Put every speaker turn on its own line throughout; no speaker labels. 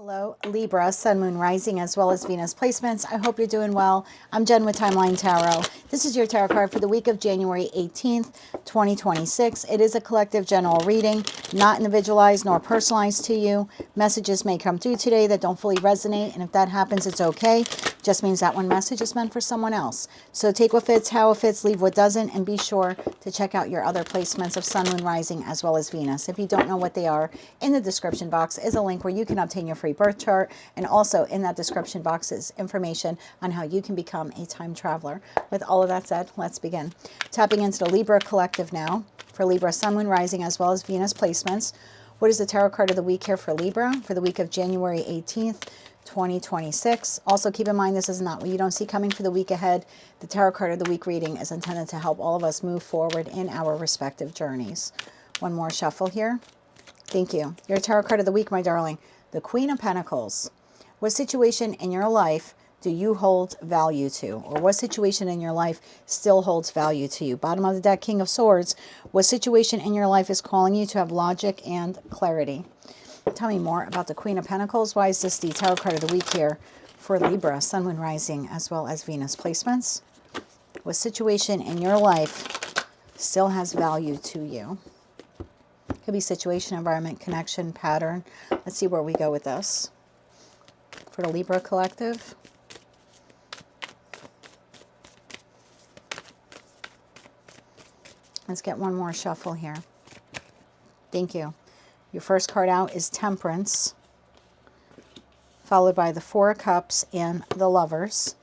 Hello, Libra, Sun, Moon, Rising, as well as Venus placements. I hope you're doing well. I'm Jen with Timeline Tarot. This is your tarot card for the week of January 18th, 2026. It is a collective general reading, not individualized nor personalized to you. Messages may come through today that don't fully resonate, and if that happens, it's okay. Just means that one message is meant for someone else. So take what fits, how it fits, leave what doesn't, and be sure to check out your other placements of Sun, Moon, Rising, as well as Venus. If you don't know what they are, in the description box is a link where you can obtain your free birth chart, and also in that description box is information on how you can become a time traveler. With all of that said, let's begin. Tapping into the Libra collective now for Libra, Sun, Moon, Rising, as well as Venus placements. What is the tarot card of the week here for Libra for the week of January 18th, 2026. Also keep in mind, this is not what you don't see coming for the week ahead. The tarot card of the week reading is intended to help all of us move forward in our respective journeys. One more shuffle here. Thank you. Your tarot card of the week, my darling, the Queen of Pentacles. What situation in your life do you hold value to? Or what situation in your life still holds value to you? Bottom of the deck, King of Swords. What situation in your life is calling you to have logic and clarity? Tell me more about the Queen of Pentacles. Why is this the tarot card of the week here for Libra, Sun, Moon, Rising, as well as Venus placements? What situation in your life still has value to you? Could be situation, environment, connection, pattern. Let's see where we go with this. For the Libra collective. Let's get one more shuffle here. Thank you. Your first card out is Temperance, followed by the Four of Cups and the Lovers.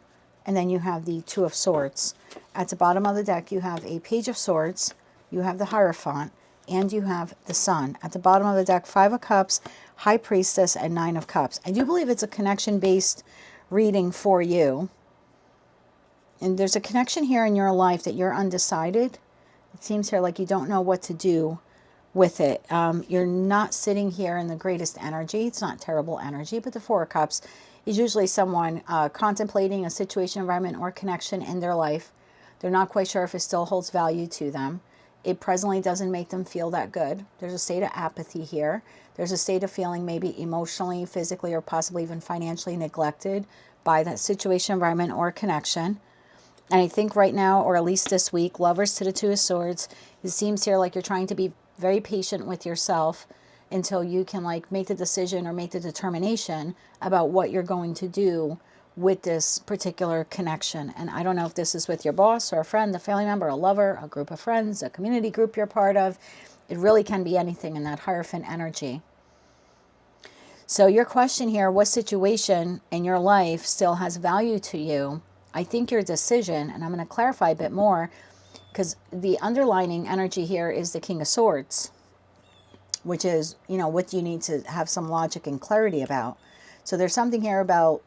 And then you have the Two of Swords. At the bottom of the deck, you have a Page of Swords, you have the Hierophant, and you have the Sun. At the bottom of the deck, Five of Cups, High Priestess, and Nine of Cups. I do believe it's a connection-based reading for you. And there's a connection here in your life that you're undecided. It seems here like you don't know what to do with it. You're not sitting here in the greatest energy. It's not terrible energy, but the Four of Cups is usually someone contemplating a situation, environment, or connection in their life. They're not quite sure if it still holds value to them. It presently doesn't make them feel that good. There's a state of apathy here. There's a state of feeling maybe emotionally, physically, or possibly even financially neglected by that situation, environment, or connection. And I think right now, or at least this week, Lovers to the Two of Swords, it seems here like you're trying to be very patient with yourself until you can like make the decision or make the determination about what you're going to do with this particular connection. And I don't know if this is with your boss or a friend, a family member, a lover, a group of friends, a community group you're part of. It really can be anything in that Hierophant energy. So your question here, what situation in your life still has value to you? I think your decision, and I'm going to clarify a bit more, because the underlining energy here is the King of Swords, which is, you know, what you need to have some logic and clarity about. So there's something here about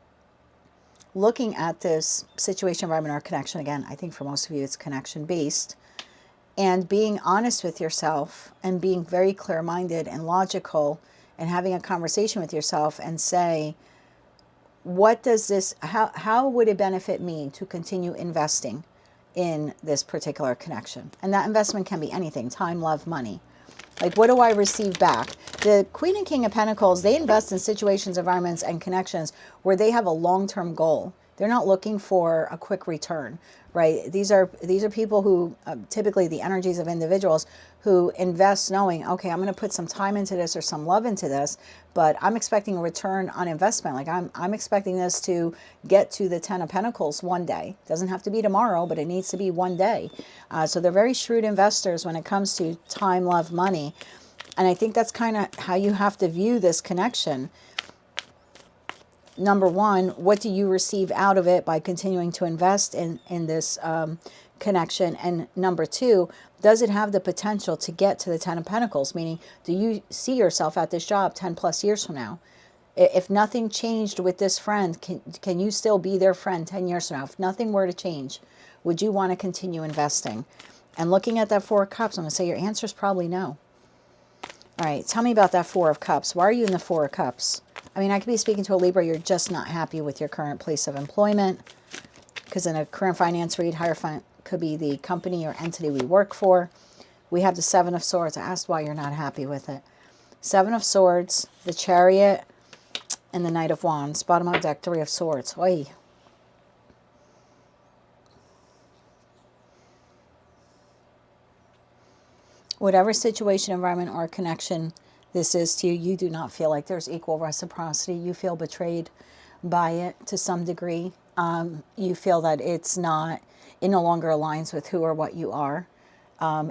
looking at this situation, environment, or connection. Again, I think for most of you it's connection based, and being honest with yourself and being very clear-minded and logical and having a conversation with yourself and say, what does this, how would it benefit me to continue investing in this particular connection? And that investment can be anything: time, love, money. Like, what do I receive back? The Queen and King of Pentacles, they invest in situations, environments, and connections where they have a long-term goal. They're not looking for a quick return, right? These are people who, typically the energies of individuals who invest knowing, okay, I'm going to put some time into this or some love into this, but I'm expecting a return on investment. Like I'm expecting this to get to the Ten of Pentacles one day. Doesn't have to be tomorrow, but it needs to be one day. So they're very shrewd investors when it comes to time, love, money. And I think that's kind of how you have to view this connection. Number one, what do you receive out of it by continuing to invest in this connection? And number two, does it have the potential to get to the Ten of Pentacles? Meaning, do you see yourself at this job 10 plus years from now? If nothing changed with this friend, can you still be their friend 10 years from now? If nothing were to change, would you want to continue investing? And looking at that Four of Cups, I'm going to say your answer is probably no. All right, tell me about that Four of Cups. Why are you in the Four of Cups? I mean, I could be speaking to a Libra, you're just not happy with your current place of employment. Because in a current finance read, Hierophant could be the company or entity we work for. We have the Seven of Swords. I asked why you're not happy with it. Seven of Swords, the Chariot, And the Knight of Wands. Bottom of deck, Three of Swords. Oy. Whatever situation, environment, or connection this is to you, you do not feel like there's equal reciprocity. You feel betrayed by it to some degree. You feel that it no longer aligns with who or what you are.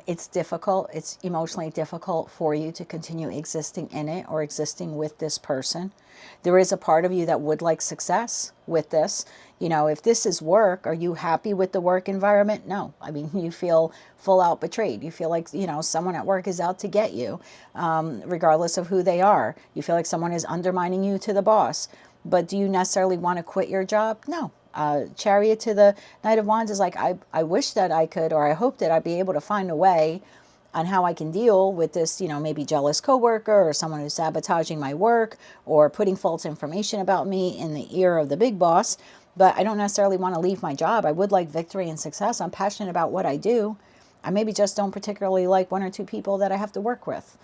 It's difficult. It's emotionally difficult for you to continue existing in it or existing with this person. There is a part of you that would like success with this. You know, if this is work, are you happy with the work environment? No. I mean, you feel full out betrayed. You feel like, you know, someone at work is out to get you, regardless of who they are. You feel like someone is undermining you to the boss. But do you necessarily want to quit your job? No. Chariot to the Knight of Wands is like, I wish that I could, or I hope that I'd be able to find a way on how I can deal with this, you know, maybe jealous coworker or someone who's sabotaging my work or putting false information about me in the ear of the big boss. But I don't necessarily want to leave my job. I would like victory and success. I'm passionate about what I do. I maybe just don't particularly like one or two people that I have to work with.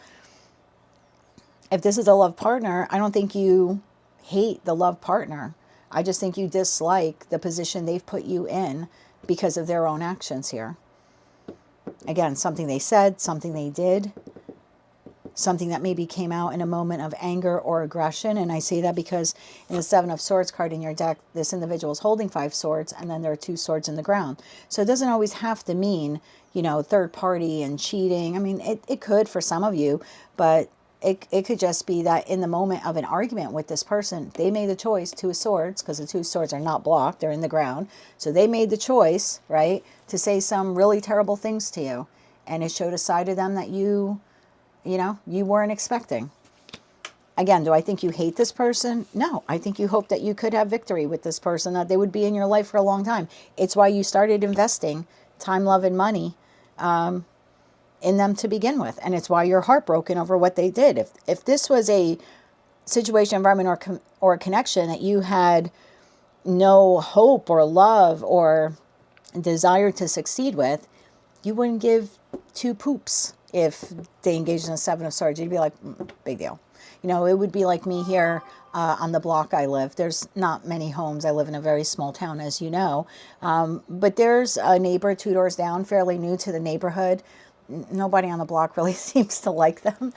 If this is a love partner, I don't think you hate the love partner. I just think you dislike the position they've put you in because of their own actions here. Again, something they said, something they did, something that maybe came out in a moment of anger or aggression. And I say that because in the Seven of Swords card in your deck, this individual is holding 5 swords and then there are 2 swords in the ground. So it doesn't always have to mean, you know, third party and cheating. I mean, it could for some of you, but it could just be that in the moment of an argument with this person, they made the choice, 2 of Swords, because the 2 swords are not blocked, they're in the ground. So they made the choice, right, to say some really terrible things to you. And it showed a side of them that you know, you weren't expecting. Again, do I think you hate this person? No, I think you hope that you could have victory with this person, that they would be in your life for a long time. It's why you started investing time, love, and money in them to begin with. And it's why you're heartbroken over what they did. If this was a situation, environment, or a connection that you had no hope or love or desire to succeed with, you wouldn't give 2 poops if they engaged in a 7 of Swords. You'd be like, big deal. You know, it would be like me here on the block I live. There's not many homes. I live in a very small town, as you know. But there's a neighbor 2 doors down, fairly new to the neighborhood. Nobody on the block really seems to like them.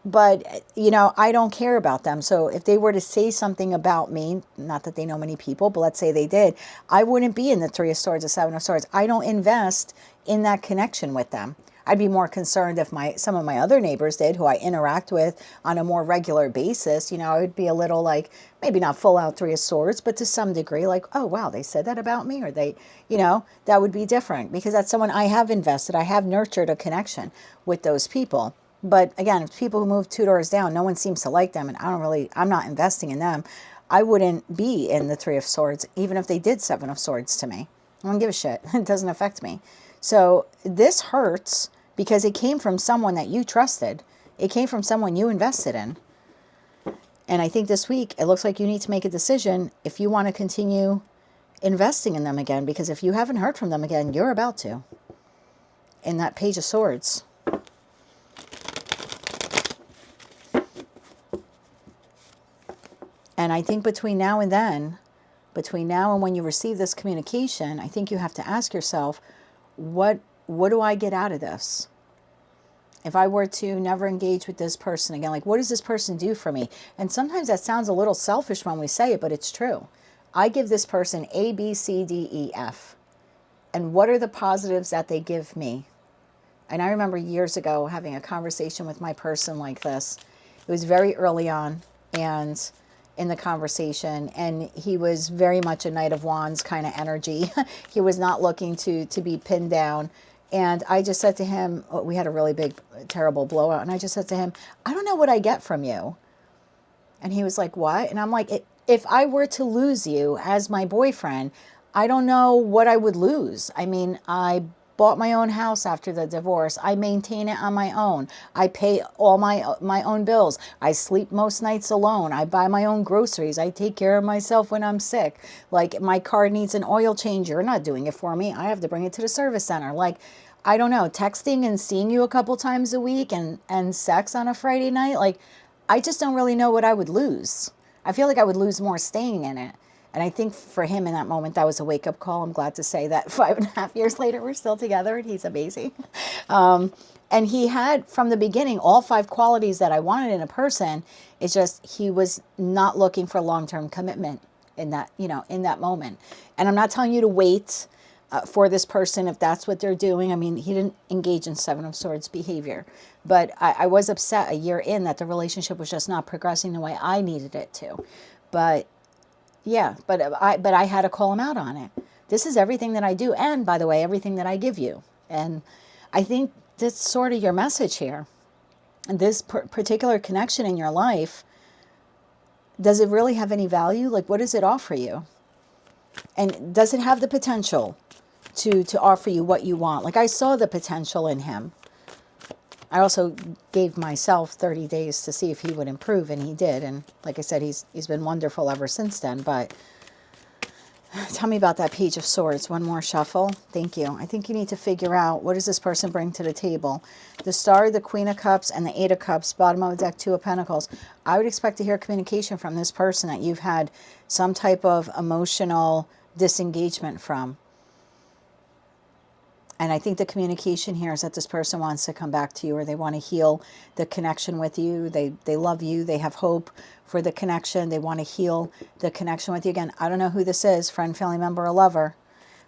But, you know, I don't care about them. So if they were to say something about me, not that they know many people, but let's say they did, I wouldn't be in the 3 of Swords, the 7 of Swords. I don't invest in that connection with them. I'd be more concerned if some of my other neighbors did, who I interact with on a more regular basis. You know, I would be a little like, maybe not full out 3 of Swords, but to some degree like, oh, wow, they said that about me, or they, you know, that would be different because that's someone I have invested. I have nurtured a connection with those people. But again, if people who move 2 doors down, no one seems to like them, and I'm not investing in them, I wouldn't be in the 3 of Swords, even if they did 7 of Swords to me. I don't give a shit. It doesn't affect me. So this hurts because it came from someone that you trusted. It came from someone you invested in. And I think this week, it looks like you need to make a decision if you want to continue investing in them again. Because if you haven't heard from them again, you're about to. In that Page of Swords. And I think between now and then, between now and when you receive this communication, I think you have to ask yourself, what do I get out of this? If I were to never engage with this person again, like, what does this person do for me? And sometimes that sounds a little selfish when we say it, but it's true. I give this person A, B, C, D, E, F. And what are the positives that they give me? And I remember years ago having a conversation with my person like this. It was very early on and in the conversation, and he was very much a Knight of Wands kind of energy. He was not looking to be pinned down. And I just said to him, we had a really big, terrible blowout. And I just said to him, I don't know what I get from you. And he was like, what? And I'm like, if I were to lose you as my boyfriend, I don't know what I would lose. I mean, I bought my own house after the divorce. I maintain it on my own. I pay all my own bills. I sleep most nights alone. I buy my own groceries. I take care of myself when I'm sick. Like, my car needs an oil change. You're not doing it for me. I have to bring it to the service center. Like, I don't know, texting and seeing you a couple times a week and sex on a Friday night. Like, I just don't really know what I would lose. I feel like I would lose more staying in it. And I think for him in that moment, that was a wake-up call. I'm glad to say that 5.5 years later, we're still together and he's amazing. And he had, from the beginning, all 5 qualities that I wanted in a person. It's just he was not looking for long-term commitment in that, in that moment. And I'm not telling you to wait for this person if that's what they're doing. I mean, he didn't engage in 7 of Swords behavior. But I was upset a year in that the relationship was just not progressing the way I needed it to. But yeah, but I had to call him out on it. This is everything that I do. And by the way, everything that I give you. And I think that's sort of your message here. And this particular connection in your life, does it really have any value? Like, what does it offer you? And does it have the potential to offer you what you want? Like, I saw the potential in him. I also gave myself 30 days to see if he would improve, and he did. And like I said, he's been wonderful ever since then. But tell me about that Page of Swords. One more shuffle. Thank you. I think you need to figure out, what does this person bring to the table? The Star, the Queen of Cups, and the 8 of Cups. Bottom of the deck, 2 of Pentacles. I would expect to hear communication from this person that you've had some type of emotional disengagement from. And I think the communication here is that this person wants to come back to you, or they want to heal the connection with you. They love you. They have hope for the connection. They want to heal the connection with you. Again, I don't know who this is, friend, family member, or lover.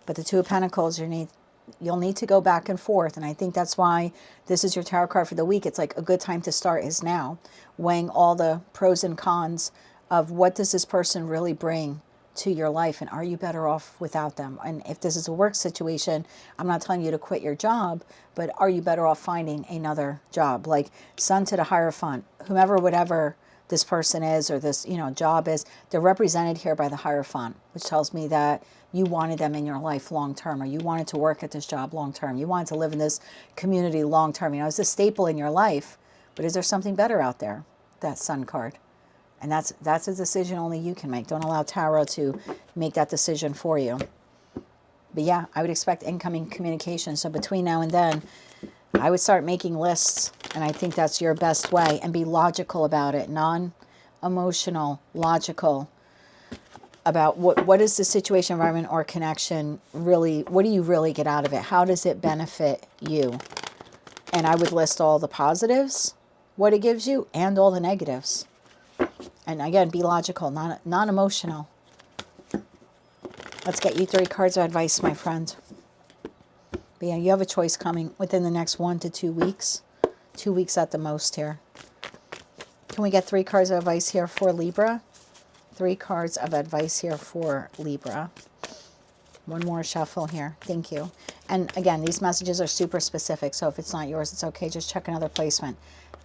But the 2 of Pentacles, you'll need to go back and forth. And I think that's why this is your tarot card for the week. It's like a good time to start is now. Weighing all the pros and cons of what does this person really bring to your life, and are you better off without them? And if this is a work situation, I'm not telling you to quit your job, but are you better off finding another job? Like Sun to the Hierophant, whomever, whatever this person is, or this job is, they're represented here by the Hierophant, which tells me that you wanted them in your life long term, or you wanted to work at this job long term, you wanted to live in this community long term. It's a staple in your life, but is there something better out there? That Sun card. And that's a decision only you can make. Don't allow tarot to make that decision for you. But yeah, I would expect incoming communication. So between now and then, I would start making lists. And I think that's your best way. And be logical about it. Non-emotional, logical. About what is the situation, environment, or connection really, what do you really get out of it? How does it benefit you? And I would list all the positives, what it gives you, and all the negatives. And again, be logical, non-emotional. Let's get you 3 cards of advice, my friend. But yeah, you have a choice coming within the next 1 to 2 weeks. 2 weeks at the most here. Can we get 3 cards of advice here for Libra? 3 cards of advice here for Libra. One more shuffle here. Thank you. And again, these messages are super specific, so if it's not yours, it's okay. Just check another placement.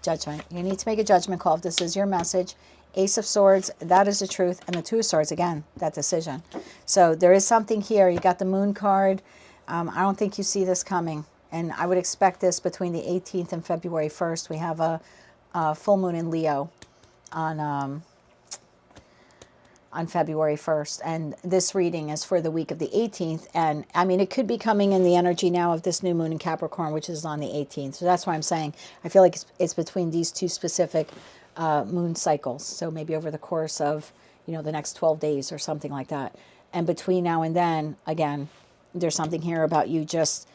Judgment. You need to make a judgment call if this is your message. Ace of Swords, that is the truth. And the 2 of Swords, again, that decision. So there is something here. You got the Moon card. I don't think you see this coming. And I would expect this between the 18th and February 1st. We have a full moon in Leo on February 1st. And this reading is for the week of the 18th. And I mean, it could be coming in the energy now of this new moon in Capricorn, which is on the 18th. So that's why I'm saying I feel like it's between these 2 specific moon cycles. So maybe over the course of, the next 12 days or something like that. And between now and then, again, there's something here about you just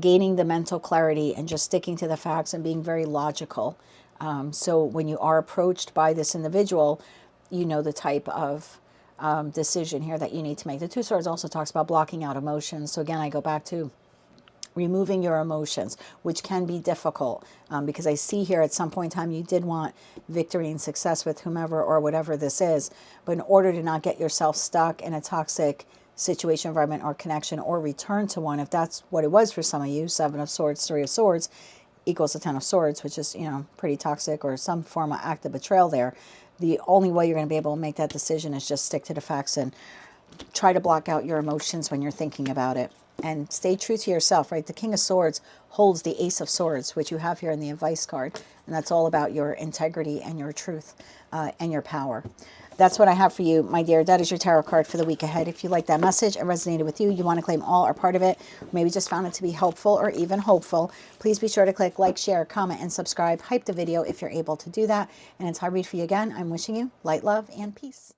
gaining the mental clarity and just sticking to the facts and being very logical. So when you are approached by this individual, you know the type of decision here that you need to make. The 2 of Swords also talks about blocking out emotions. So again, I go back to removing your emotions, which can be difficult because I see here at some point in time you did want victory and success with whomever or whatever this is. But in order to not get yourself stuck in a toxic situation, environment, or connection, or return to one, if that's what it was for some of you, 7 of Swords, 3 of Swords equals the 10 of Swords, which is, pretty toxic or some form of act of betrayal there. The only way you're going to be able to make that decision is just stick to the facts and try to block out your emotions when you're thinking about it. And stay true to yourself, right? The King of Swords holds the Ace of Swords, which you have here in the advice card. And that's all about your integrity and your truth and your power. That's what I have for you, my dear. That is your tarot card for the week ahead. If you like that message and resonated with you, you want to claim all or part of it, maybe just found it to be helpful or even hopeful, please be sure to click like, share, comment, and subscribe. Hype the video if you're able to do that. And until I read for you again, I'm wishing you light, love, and peace.